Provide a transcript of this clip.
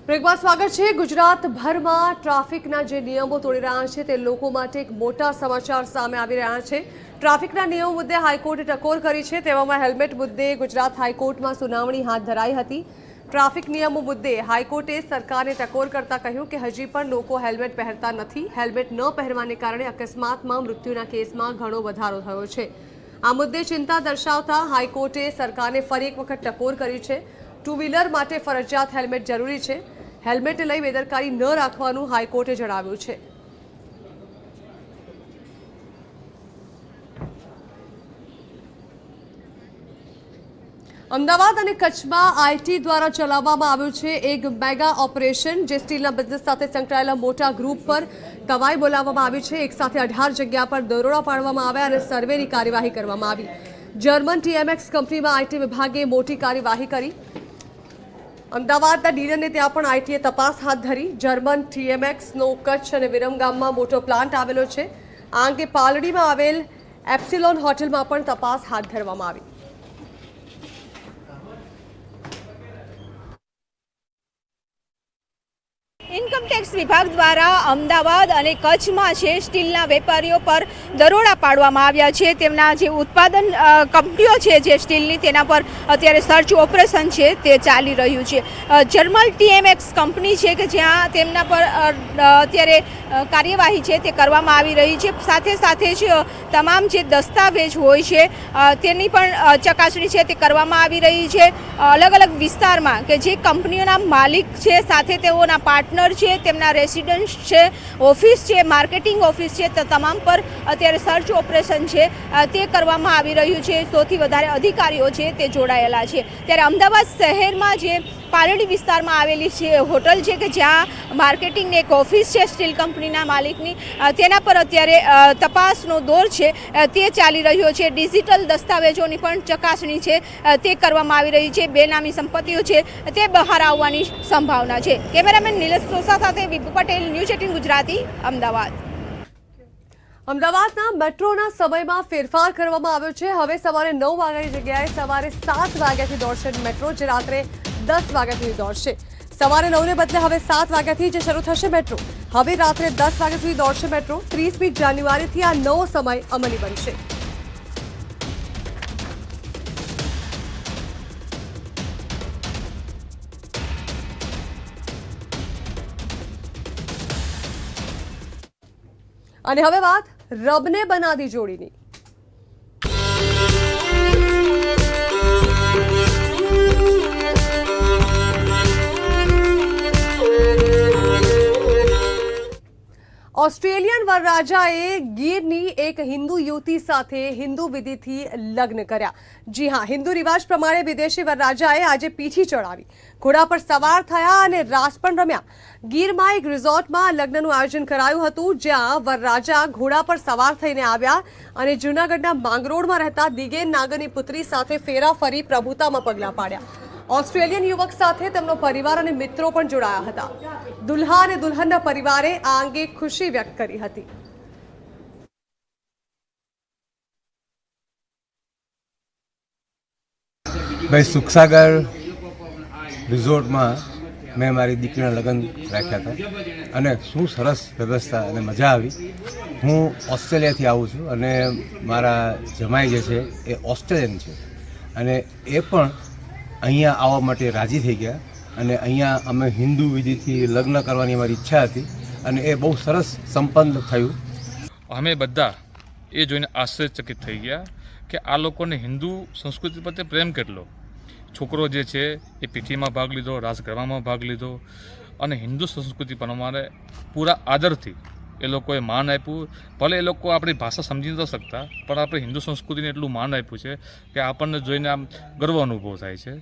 એક વાર સ્વાગત છે। ગુજરાતભરમાં ટ્રાફિકના જે નિયમો તોડી રહ્યા છે તે લોકો માટે એક મોટા સમાચાર સામે આવી રહ્યા છે। ટ્રાફિકના નિયમો મુદ્દે હાઈકોર્ટે ટકોર કરી છે। તેવામાં હેલ્મેટ મુદ્દે ગુજરાત હાઈકોર્ટમાં સુનાવણી હાથ ધરાઈ હતી। ટ્રાફિક નિયમો મુદ્દે હાઈકોર્ટે સરકારને ટકોર કરતા કહ્યું કે હજી પણ લોકો હેલ્મેટ પહેરતા નથી। હેલ્મેટ ન પહેરવાને કારણે અકસ્માતમાં મૃત્યુના કેસમાં ઘણો વધારો થયો છે। આ મુદ્દે ચિંતા દર્શાવતા હાઈકોર્ટે સરકારને ફરી એક વખત ટકોર કરી છે। ટુ વ્હીલર માટે ફરજિયાત હેલ્મેટ જરૂરી છે। હેલ્મેટ લઈ બેદરકારી ન રાખવાનું હાઈકોર્ટે જણાવ્યું છે। અમદાવાદ અને કચ્છમાં આઈટી દ્વારા ચલાવવામાં આવ્યું છે એક મેગા ઓપરેશન, જે સ્ટીલના બિઝનેસ સાથે સંકળાયેલા મોટા ગ્રુપ પર તવાઈ બોલાવવામાં આવી છે। એક સાથે 18 જગ્યા પર દરોડા પાડવામાં આવ્યા અને સર્વેની કાર્યવાહી કરવામાં આવી। જર્મન ટીએમએક્સ કંપનીમાં આઈટી વિભાગે મોટી કાર્યવાહી કરી। અમદાવાદના ડીલરને ત્યાં પણ આઈટીએ તપાસ હાથ ધરી। જર્મન ટીએમએક્સનો કચ્છ અને વિરમગામમાં મોટો પ્લાન્ટ આવેલો છે। આ અંગે પાલડીમાં આવેલ એપ્સિલોન હોટેલમાં પણ તપાસ હાથ ધરવામાં આવી। ઇન્કમ ટેક્સ વિભાગ દ્વારા અમદાવાદ અને કચ્છમાં છે સ્ટીલના વેપારીઓ પર દરોડા પાડવામાં આવ્યા છે। તેમના જે ઉત્પાદન કંપનીઓ છે જે સ્ટીલની, તેના પર અત્યારે સર્ચ ઓપરેશન છે તે ચાલી રહ્યું છે। જર્મન ટીએમએક્સ કંપની છે કે જ્યાં તેમના પર અત્યારે કાર્યવાહી છે તે કરવામાં આવી રહી છે। સાથે સાથે જ તમામ જે દસ્તાવેજ હોય છે તેની પણ ચકાસણી છે તે કરવામાં આવી રહી છે। અલગ અલગ વિસ્તારમાં કે જે કંપનીઓના માલિક છે, સાથે તેઓના પાર્ટનર છે, તેમના રેસિડન્સ છે, ઓફિસ છે, માર્કેટિંગ ઓફિસ છે, તો તમામ પર અત્યારે સર્ચ ઓપરેશન છે તે કરવામાં આવી રહ્યું છે। સૌથી વધારે અધિકારીઓ છે તે જોડાયેલા છે। ત્યારે અમદાવાદ શહેરમાં જે પાલડી વિસ્તારમાં આવેલી છે હોટલ છે કે જ્યાં માર્કેટિંગની એક ઓફિસ છે સ્ટીલ કંપનીના માલિકની, તેના પર અત્યારે તપાસનો દોર છે તે ચાલી રહ્યો છે। ડિજિટલ દસ્તાવેજોની પણ ચકાસણી છે તે કરવામાં આવી રહી છે। બેનામી સંપત્તિઓ છે તે બહાર આવવાની સંભાવના છે। કેમેરામેન નિલેશ સોસા સાથે વિપુ પટેલ, ન્યૂઝ 18 ગુજરાતી, અમદાવાદ। અમદાવાદના મેટ્રોના સમયમાં ફેરફાર કરવામાં આવ્યો છે। હવે સવારે 9 વાગ્યાની જગ્યાએ સવારે 7 વાગ્યાથી દોડશે મેટ્રો, જે રાત્રે 10 વાગ્યા સુધી દોડશે। સવારે 9 ને બદલે હવે 7 વાગ્યાથી જ શરૂ થશે મેટ્રો। હવે રાત્રે 10 વાગ્યા સુધી દોડશે મેટ્રો। 30મી જાન્યુઆરીથી આ નવો સમય અમલી બનશે। અને હવે વાત રબને બનાદી જોડીની। ઓસ્ટ્રેલિયન વરરાજાએ ગીરની એક હિન્દુ યુવતી સાથે હિન્દુ વિધિથી લગ્ન કર્યા। જી હા, હિન્દુ રિવાજ પ્રમાણે વિદેશી વરરાજાએ આજે પીઠી ચડાવી, ઘોડા પર સવાર થયા અને રાસ પણ રમ્યા। ગીરમાં એક રિઝોર્ટમાં લગ્નનું આયોજન કરાયું હતું, જ્યાં વરરાજા ઘોડા પર સવાર થઈને આવ્યા અને જૂનાગઢના માંગરોળમાં રહેતા દિગેન નાગરની પુત્રી સાથે ફેરા ફરી પ્રભુતામાં પગલાં પાડ્યા। ઓસ્ટ્રેલિયન યુવક સાથે તેમનો પરિવાર અને મિત્રો પણ જોડાયા હતા। દુલ્હા અને દુલ્હનના પરિવારે આ અંગે ખુશી વ્યક્ત કરી હતી। ભાઈ, સુખસાગર રિઝોર્ટમાં મેં મારી દીકરીના લગ્ન રાખ્યા હતા અને શું સરસ વ્યવસ્થા અને મજા આવી। હું ઓસ્ટ્રેલિયાથી આવું છું અને મારા જમાઈ જે છે એ ઓસ્ટ્રેલિયન છે અને એ પણ અહીંયા આવવા માટે રાજી થઈ ગયા અને અહીંયા અમે હિન્દુ વિધિથી લગ્ન કરવાની અમારી ઈચ્છા હતી અને એ બહુ સરસ સંપન્ન થયું। અમે બધા એ જોઈને આશ્ચર્યચકિત થઈ ગયા કે આ લોકોને હિન્દુ સંસ્કૃતિ પ્રત્યે પ્રેમ કેટલો। છોકરો જે છે એ પીઠીમાં ભાગ લીધો, રાસ ગરબામાં ભાગ લીધો અને હિન્દુ સંસ્કૃતિ પ્રમાણે પૂરા આદરથી એ લોકોએ માન આપ્યું। ભલે એ લોકો આપણી ભાષા સમજી નથી શકતા, પણ આપણે હિન્દુ સંસ્કૃતિને એટલું માન આપ્યું છે કે આપણને જોઈને આમ ગર્વ અનુભવ થાય છે।